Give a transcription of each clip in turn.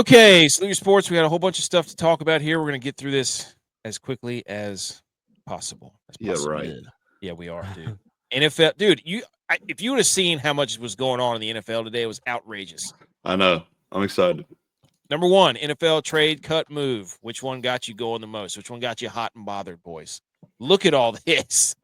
Okay, Salute Your Sports. We got a whole bunch of stuff to talk about here. We're going to get through this as quickly as possible. Yeah, right. Yeah, we are, dude. NFL, dude. If you would have seen how much was going on in the NFL today, it was outrageous. I know. I'm excited. Number one, NFL trade cut move. Which one got you going the most? Which one got you hot and bothered, boys? Look at all this.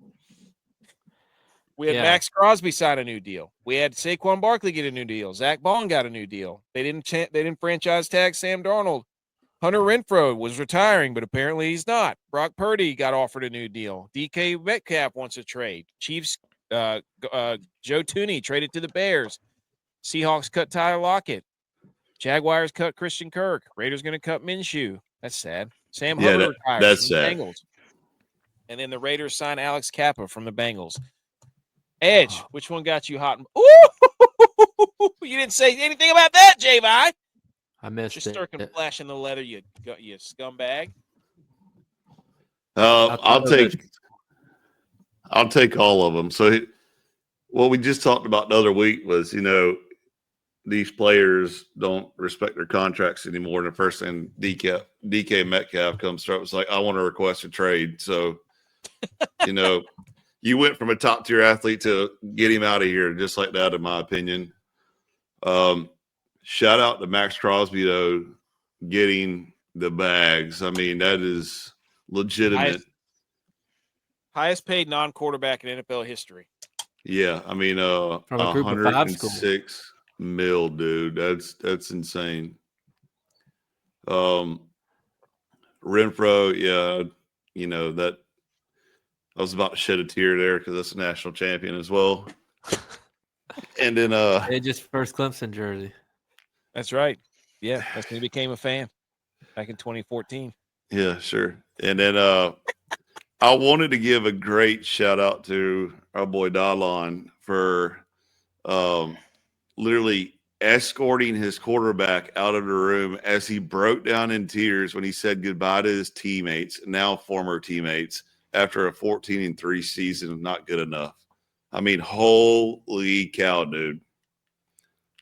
We had Max Crosby sign a new deal. We had Saquon Barkley get a new deal. Zach Bond got a new deal. They didn't franchise tag Sam Darnold. Hunter Renfrow was retiring, but apparently he's not. Brock Purdy got offered a new deal. DK Metcalf wants a trade. Chiefs, Joe Tooney traded to the Bears. Seahawks cut Tyler Lockett. Jaguars cut Christian Kirk. Raiders going to cut Minshew. That's sad. Sam Hubbard retires that's from sad. the Bengals. And then the Raiders sign Alex Kappa from the Bengals. Edge, which one got you hot? Ooh, you didn't say anything about that, J-Vi. I missed Just it. circling flashing the leather, you scumbag. I'll take all of them. So what we just talked about the other week was, these players don't respect their contracts anymore. And the first thing DK Metcalf comes through, it's like, I want to request a trade. So, you went from a top tier athlete to get him out of here just like that, in my opinion. Shout out to Max Crosby, though, getting the bags. I mean, that is legitimate. Highest paid non-quarterback in NFL history. Yeah, I mean, from a group of 5 school. $106 million, dude. That's insane. Renfro, yeah, that I was about to shed a tear there because that's a national champion as well. And then It just first Clemson jersey. That's right. Yeah, that's when he became a fan back in 2014. Yeah, sure. And then I wanted to give a great shout out to our boy Dalon for literally escorting his quarterback out of the room as he broke down in tears when he said goodbye to his teammates, now former teammates, after a 14-3 season. Not good enough. I mean, holy cow, dude.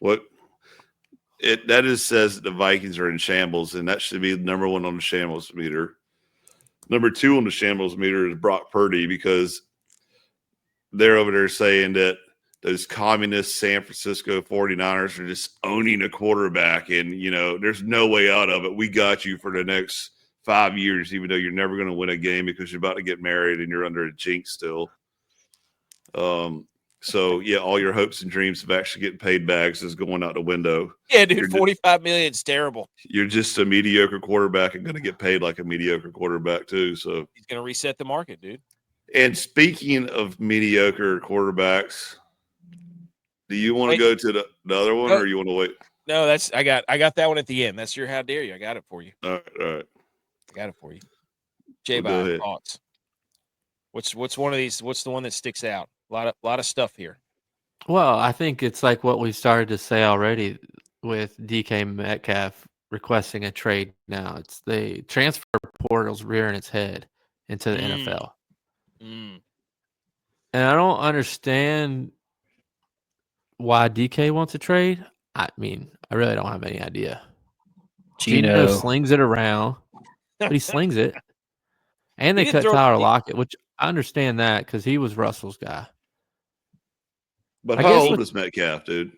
That just says that the Vikings are in shambles, and that should be number one on the shambles meter. Number two on the shambles meter is Brock Purdy, because they're over there saying that those communist San Francisco 49ers are just owning a quarterback, and, there's no way out of it. We got you for the next 5 years, even though you're never going to win a game because you're about to get married and you're under a jinx still. So, yeah, all your hopes and dreams of actually getting paid bags is going out the window. Yeah, dude, $45 million is terrible. You're just a mediocre quarterback and going to get paid like a mediocre quarterback too. So he's going to reset the market, dude. And speaking of mediocre quarterbacks, do you want to go to the other one, or you want to wait? No, I got that one at the end. That's your how dare you. I got it for you. All right. I got it for you. J-Bye, thoughts. What's one of these? What's the one that sticks out? A lot of stuff here. Well, I think it's like what we started to say already with DK Metcalf requesting a trade now. It's the transfer portal's rearing its head into the NFL. And I don't understand why DK wants a trade. I mean, I really don't have any idea. Gino slings it around, but he slings it. And they cut Tyler Lockett, which I understand that because he was Russell's guy. But how old is Metcalf, dude?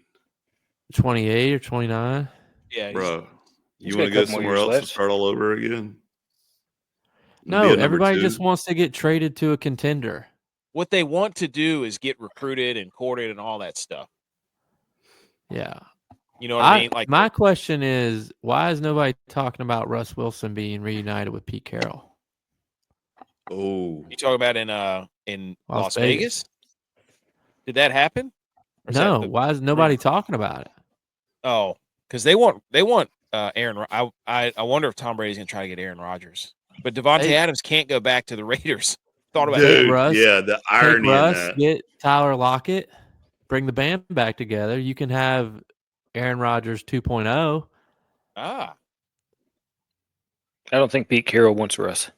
28 or 29. Yeah, bro. You want to go somewhere else and start all over again? No, everybody just wants to get traded to a contender. What they want to do is get recruited and courted and all that stuff. Yeah. You know what I mean? Like, my question is, why is nobody talking about Russ Wilson being reunited with Pete Carroll? Oh, you talking about in Las Vegas? Did that happen? No. Why is nobody talking about it? Oh, because they want Aaron. I wonder if Tom Brady's gonna try to get Aaron Rodgers, but Devontae Adams can't go back to the Raiders. Thought about that. Russ, yeah, the irony in that. Get Tyler Lockett, bring the band back together. You can have Aaron Rodgers 2.0. I don't think Pete Carroll wants Russ.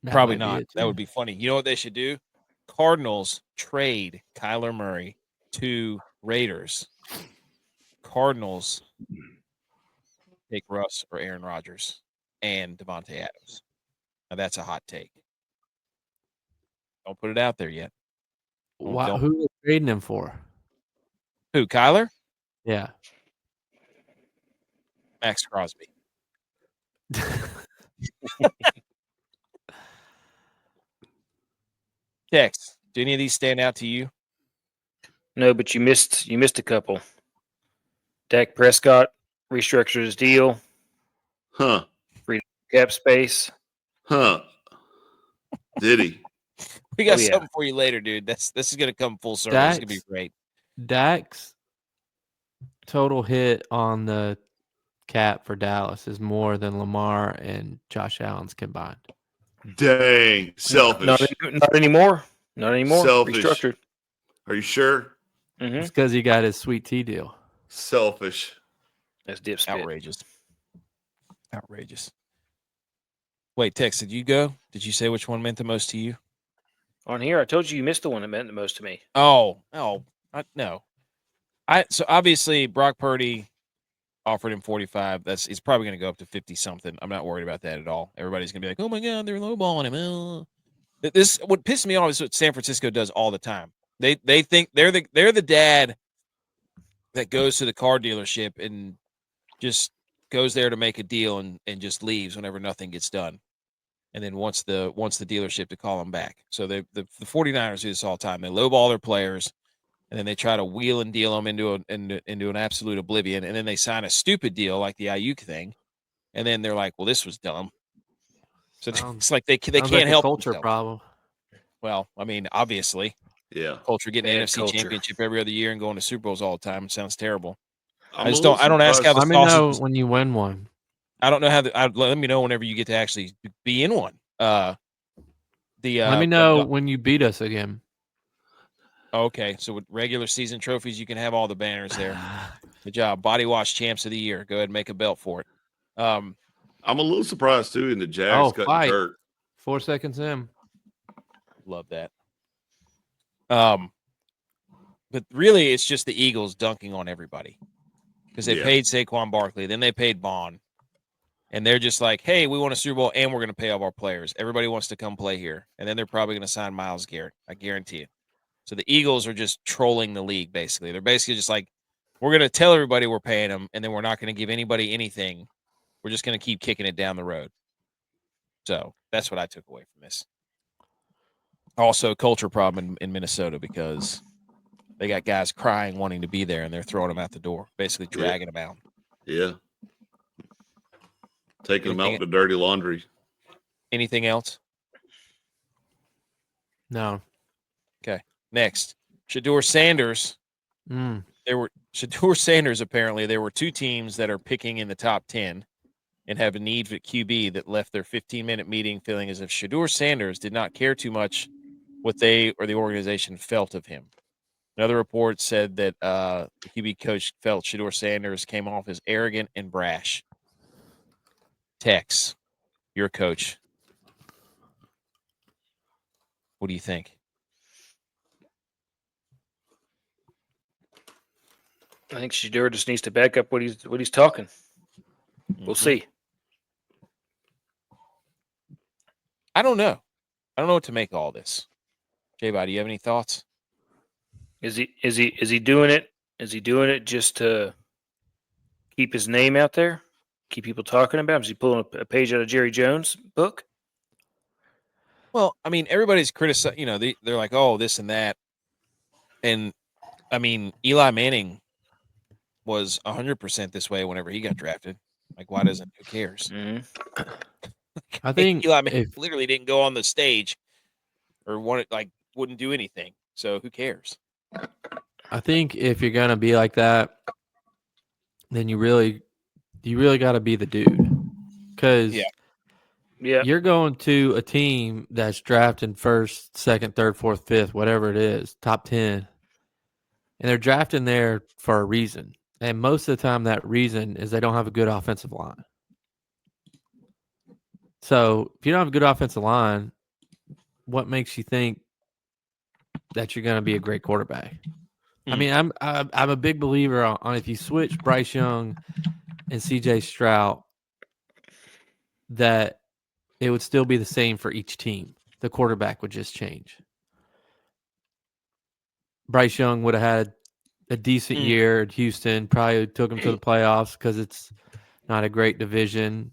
Probably not. That would be funny. You know what they should do? Cardinals trade Kyler Murray to Raiders. Cardinals take Russ or Aaron Rodgers and Devontae Adams. Now that's a hot take. Don't put it out there yet. Who are they trading him for? Who, Kyler? Yeah. Max Crosby. Tex, do any of these stand out to you? No, but you missed a couple. Dak Prescott restructured his deal. Huh. Free cap space. Huh. Did he? We got something for you later, dude. This is gonna come full circle. It's gonna be great. Dak's total hit on the cap for Dallas is more than Lamar and Josh Allen's combined. Dang. Selfish. Not anymore. Not anymore. Selfish. Restructured. Are you sure? Mm-hmm. It's because he got his sweet tea deal. Selfish. That's dipspit. Outrageous. Wait, Tex, did you go? Did you say which one meant the most to you? On here, I told you missed the one that meant the most to me. No. So obviously Brock Purdy offered him 45. He's probably going to go up to 50 something. I'm not worried about that at all. Everybody's going to be like, "Oh my God, they're lowballing him." What pisses me off is what San Francisco does all the time. They think they're the dad that goes to the car dealership and just goes there to make a deal and just leaves whenever nothing gets done. And then wants the dealership to call them back. So the 49ers do this all the time. They lowball their players, and then they try to wheel and deal them into an absolute oblivion. And then they sign a stupid deal like the Ayuk thing, and then they're like, "Well, this was dumb." So it's like they can't help culture themselves. problem. Well, I mean, obviously, yeah, culture getting an NFC culture. championship every other year and going to Super Bowls all the time sounds terrible. I don't ask how the Let me know when you win one. I don't know how. Let me know whenever you get to actually be in one. Let me know when you beat us again. Okay, so with regular season trophies, you can have all the banners there. Good job, Body Wash Champs of the Year. Go ahead and make a belt for it. I'm a little surprised too in the Jags cutting fight. Kurt. 4 seconds in. Love that. But really, it's just the Eagles dunking on everybody because they paid Saquon Barkley, then they paid Bond. And they're just like, hey, we want a Super Bowl, and we're going to pay all our players. Everybody wants to come play here. And then they're probably going to sign Myles Garrett. I guarantee it. So the Eagles are just trolling the league, basically. They're basically just like, we're going to tell everybody we're paying them, and then we're not going to give anybody anything. We're just going to keep kicking it down the road. So that's what I took away from this. Also, culture problem in Minnesota because they got guys crying, wanting to be there, and they're throwing them out the door, basically dragging them out. Yeah. Taking them out with the dirty laundry. Anything else? No. Okay. Next, Shedeur Sanders. Shedeur Sanders, apparently, there were two teams that are picking in the top 10 and have a need for QB that left their 15-minute meeting feeling as if Shedeur Sanders did not care too much what they or the organization felt of him. Another report said that the QB coach felt Shedeur Sanders came off as arrogant and brash. Tex, your coach. What do you think? I think Shedeur just needs to back up what he's talking. We'll see. I don't know. I don't know what to make of all this. J-Bot, do you have any thoughts? Is he doing it? Is he doing it just to keep his name out there? Keep people talking about him? Is he pulling a page out of Jerry Jones' book? Well, I mean, everybody's criticizing, you know, they're like, oh, this and that. And, I mean, Eli Manning was 100% this way whenever he got drafted. Like, who cares? Mm-hmm. I think Eli Manning literally didn't go on the stage or wouldn't do anything. So who cares? I think if you're going to be like that, then you really got to be the dude. Because you're going to a team that's drafting first, second, third, fourth, fifth, whatever it is, top 10. And they're drafting there for a reason. And most of the time that reason is they don't have a good offensive line. So if you don't have a good offensive line, what makes you think that you're going to be a great quarterback? I mean, I'm a big believer on if you switch Bryce Young and CJ Stroud, that it would still be the same for each team. The quarterback would just change. Bryce Young would have had a decent year at Houston, probably took him to the playoffs because it's not a great division.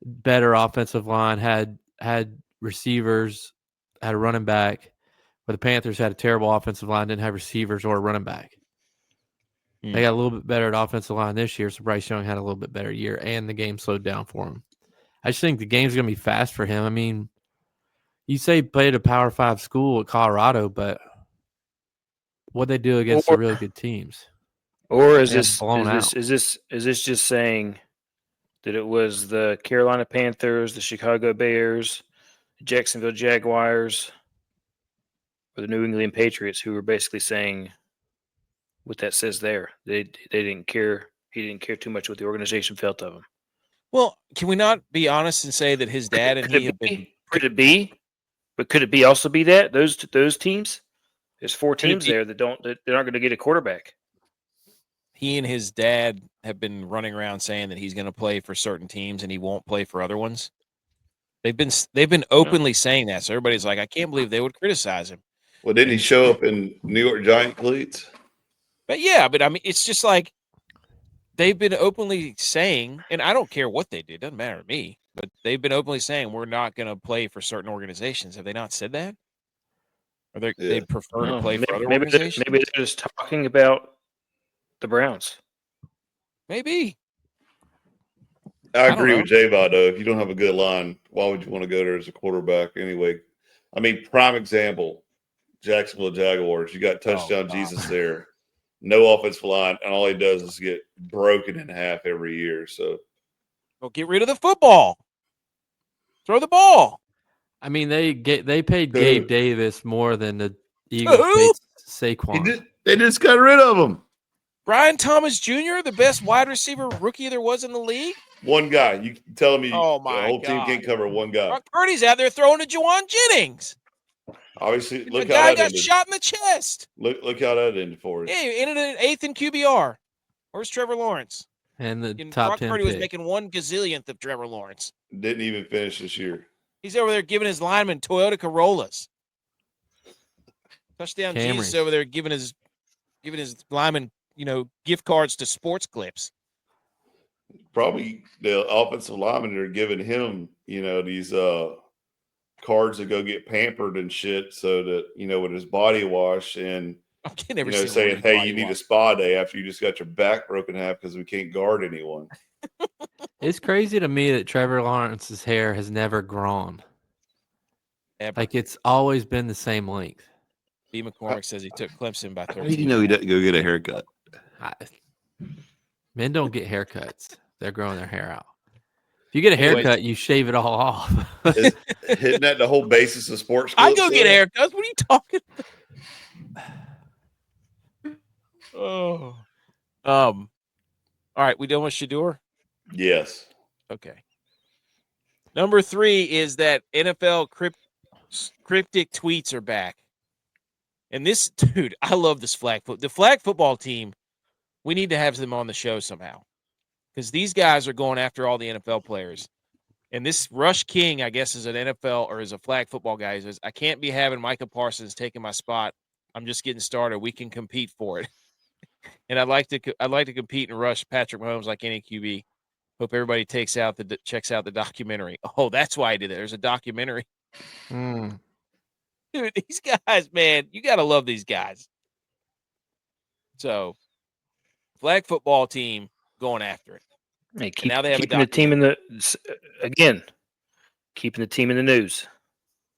Better offensive line, had receivers, had a running back. But the Panthers had a terrible offensive line, didn't have receivers or a running back. They got a little bit better at offensive line this year, so Bryce Young had a little bit better year, and the game slowed down for him. I just think the game's going to be fast for him. I mean, you say he played a Power 5 school at Colorado, but what they do against the really good teams? Or is They got this blown out. is this just saying that it was the Carolina Panthers, the Chicago Bears, the Jacksonville Jaguars, or the New England Patriots who were basically saying what that says there? They didn't care. He didn't care too much what the organization felt of him. Well, can we not be honest and say that his dad and he have been? Could it be? But could it be also be that those teams? There's 4 teams there that aren't going to get a quarterback. He and his dad have been running around saying that he's going to play for certain teams and he won't play for other ones. They've been openly saying that, so everybody's like, I can't believe they would criticize him. Well, didn't he show up in New York Giant cleats? But yeah, but I mean, it's just like they've been openly saying, and I don't care what they did, doesn't matter to me. But they've been openly saying we're not going to play for certain organizations. Have they not said that? Or they prefer to play for other organizations? Maybe they're just talking about the Browns. Maybe. I agree with J-Vod, though. If you don't have a good line, why would you want to go there as a quarterback anyway? I mean, prime example, Jacksonville Jaguars. You got touchdown Jesus there. No offensive line, and all he does is get broken in half every year. So, well, get rid of the football. Throw the ball. I mean, they paid Gabe Davis more than the Eagles paid Saquon. They just got rid of him. Brian Thomas Jr., the best wide receiver rookie there was in the league. One guy. You telling me the whole God. team can't cover one guy? Brock Purdy's out there throwing to Juwan Jennings. Obviously, look the how guy that got ended. shot in the chest. Look how that ended for us. Yeah, he ended in 8th in QBR. Where's Trevor Lawrence? And the and top Brock 10 Purdy pick. was making 1 gazillionth of Trevor Lawrence. Didn't even finish this year. He's over there giving his linemen Toyota Corollas. Touchdown Camrys. Jesus over there giving his linemen, gift cards to Sports Clips. Probably the offensive linemen are giving him, these cards to go get pampered and shit, so that with his body wash and saying, "Hey, you need a spa day after you just got your back broken in half because we can't guard anyone." It's crazy to me that Trevor Lawrence's hair has never grown. Ever. Like it's always been the same length. B. McCormick says he took Clemson by 13. He didn't go get a haircut? Men don't get haircuts. They're growing their hair out. If you get a haircut, you shave it all off. Hitting that the whole basis of sports. I go get haircuts. What are you talking about? Oh. All right, we done with Shedeur? Yes. Okay. Number 3 is that NFL cryptic tweets are back. And this, dude, I love this the flag football team. We need to have them on the show somehow. Because these guys are going after all the NFL players. And this Rush King, I guess, is an NFL or is a flag football guy. He says, I can't be having Micah Parsons taking my spot. I'm just getting started. We can compete for it. And I'd like to compete and rush Patrick Mahomes like any QB. Hope everybody checks out the documentary. Oh, that's why I did that. There's a documentary. Dude, these guys, man, you got to love these guys. So, flag football team going after it. Hey, now they have keeping the team keeping the team in the news.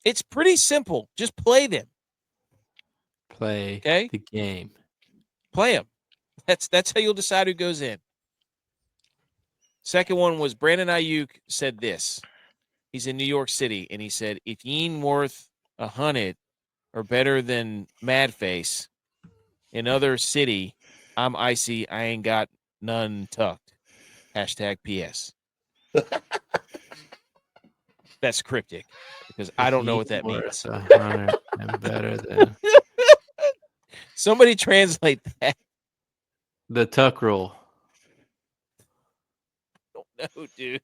It's pretty simple. Just play them. Play the game. Play them. That's how you'll decide who goes in. Second one was Brandon Ayuk said this. He's in New York City, and he said, if you ain't worth 100 or better than Madface in other city, I'm icy. I ain't got none tucked. #PS. That's cryptic because I don't know what that means. 100 and better than. Somebody translate that. The tuck rule. No, dude.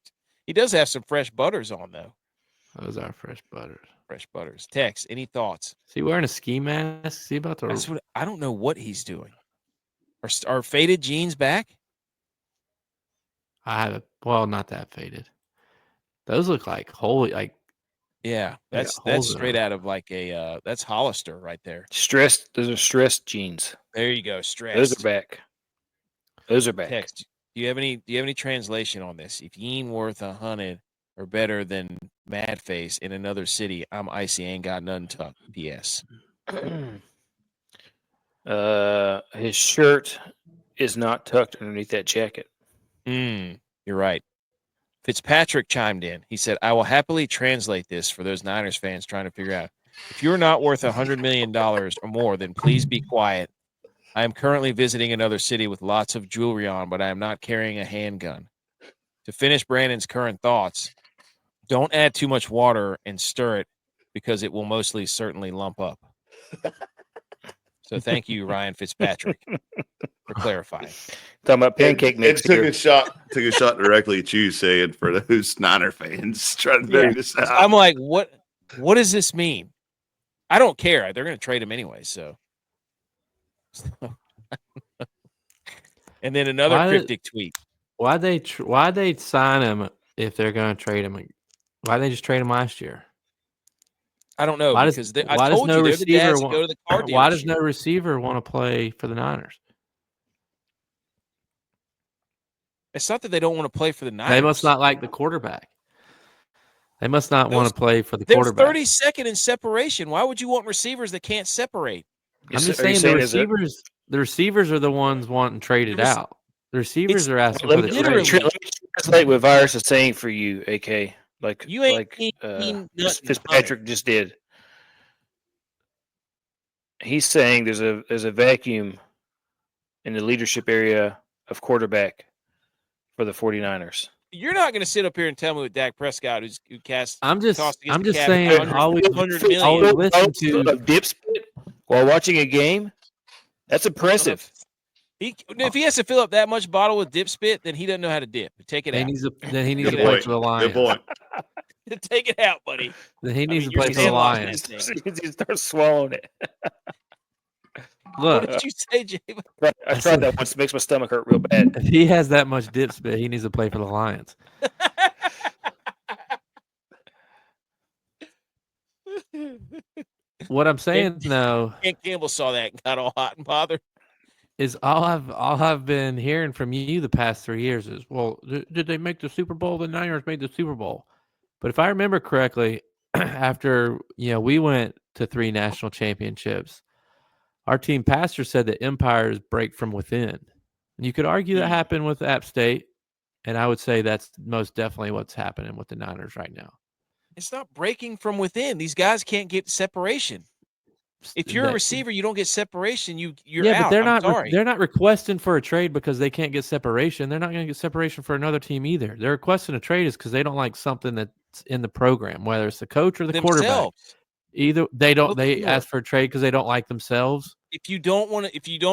He does have some fresh butters on, though. Those are fresh butters. Fresh butters. Tex, any thoughts? Is he wearing a ski mask? Is he about to? That's what I don't know what he's doing. Are faded jeans back? I have a, well, not that faded. Those look like holy, like Yeah, They that's got holes in straight them. out of like a that's Hollister right there. Stressed. Those are stressed jeans. There you go. Stressed. Those are back. Those are back. Text. Do you have any translation on this? If you ain't worth 100 or better than Mad Face in another city, I'm icy, ain't got none tucked. P.S. His shirt is not tucked underneath that jacket. You're right. Fitzpatrick chimed in. He said, I will happily translate this for those Niners fans trying to figure out. If you're not worth $100 million or more, then please be quiet. I am currently visiting another city with lots of jewelry on, but I am not carrying a handgun. To finish Brandon's current thoughts, don't add too much water and stir it because it will mostly certainly lump up. So thank you, Ryan Fitzpatrick, for clarifying. Talking about pancake mix. It took here. a shot directly at you, saying for those Niner fans trying to figure this out. I'm like, what does this mean? I don't care. They're going to trade him anyway, so. And then another cryptic tweet. Why they sign him if they're going to trade him? Why they just trade him last year? I don't know. Why because does, I why told does no you they're the receiver dads that go to the car why does dealership. no receiver want to play for the Niners? It's not that they don't want to play for the Niners. They must not like the quarterback. They must not want to play for the quarterback. They're 32nd in separation. Why would you want receivers that can't separate? I'm just saying the receivers are the ones wanting traded out. The receivers are asking for the trade. literally- Let me translate what Virus is saying for you, AK. Like You ain't Fitzpatrick just did. He's saying there's a vacuum in the leadership area of quarterback for the 49ers. You're not going to sit up here and tell me with Dak Prescott, who cast. I'm just $100 saying. Always listen to dipspit while watching a game. That's impressive. If he has to fill up that much bottle with dip spit, then he doesn't know how to dip. Take it out. Then he needs to Good play point. for the Lions. Good point. Take it out, buddy. Then he needs to you're play for the saying Lions. He starts swallowing it. What Look, did you say, Jay? I tried that once. It makes my stomach hurt real bad. if he has that much dip spit, he needs to play for the Lions. What I'm saying though, Ken Campbell saw that and got all hot and bothered. is all I've been hearing from you the past 3 years is, well, did they make the Super Bowl? The Niners made the Super Bowl. But if I remember correctly, after we went to 3 national championships, our team pastor said that empires break from within. And you could argue that happened with App State, and I would say that's most definitely what's happening with the Niners right now. It's not breaking from within. These guys can't get separation. If you're a receiver, you don't get separation. You're out. But they're I'm not. sorry. They're not requesting for a trade because they can't get separation. They're not going to get separation for another team either. They're requesting a trade is because they don't like something that's in the program, whether it's the coach or the quarterback. Either they don't. They ask for a trade because they don't like themselves. If you don't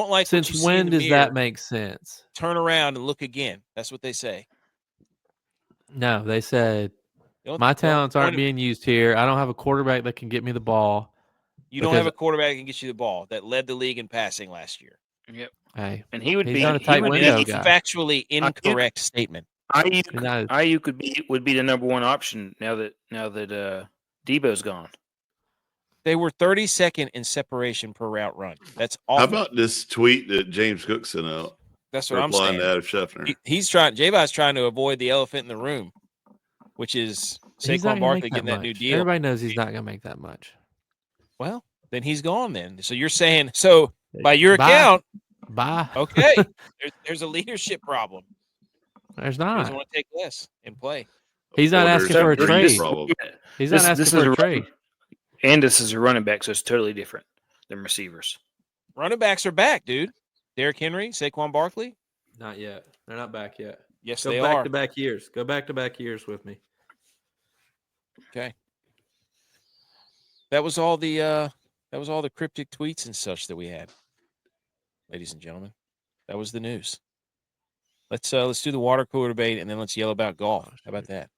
like, Since when does that make sense? Turn around and look again. That's what they say. No, they said my talents aren't being used here. I don't have a quarterback that can get me the ball. You don't have a quarterback that can get you the ball that led the league in passing last year. Yep. Hey, and he would be on a tight window guy. Factually incorrect statement. IU would be the number one option now that Debo's gone. They were 32nd in separation per route run. That's awful. How about this tweet that James Cook sent out? That's what I'm saying. To Adam Scheffner. J-Bot's trying to avoid the elephant in the room, which is Saquon Barkley getting that new deal. Everybody knows he's not going to make that much. Well, then he's gone then. So you're saying, by your account, okay, there's a leadership problem. There's not. He doesn't want to take less and play. He's not asking for a trade. He's not asking for a trade. And this is a running back, so it's totally different than receivers. Running backs are back, dude. Derrick Henry, Saquon Barkley. Not yet. They're not back yet. Yes, they are. Go back-to-back years. Go back-to-back years with me. Okay. That was all the cryptic tweets and such that we had. ladies and gentlemen. That was the news. Let's do the water cooler debate, and then let's yell about golf. How about that?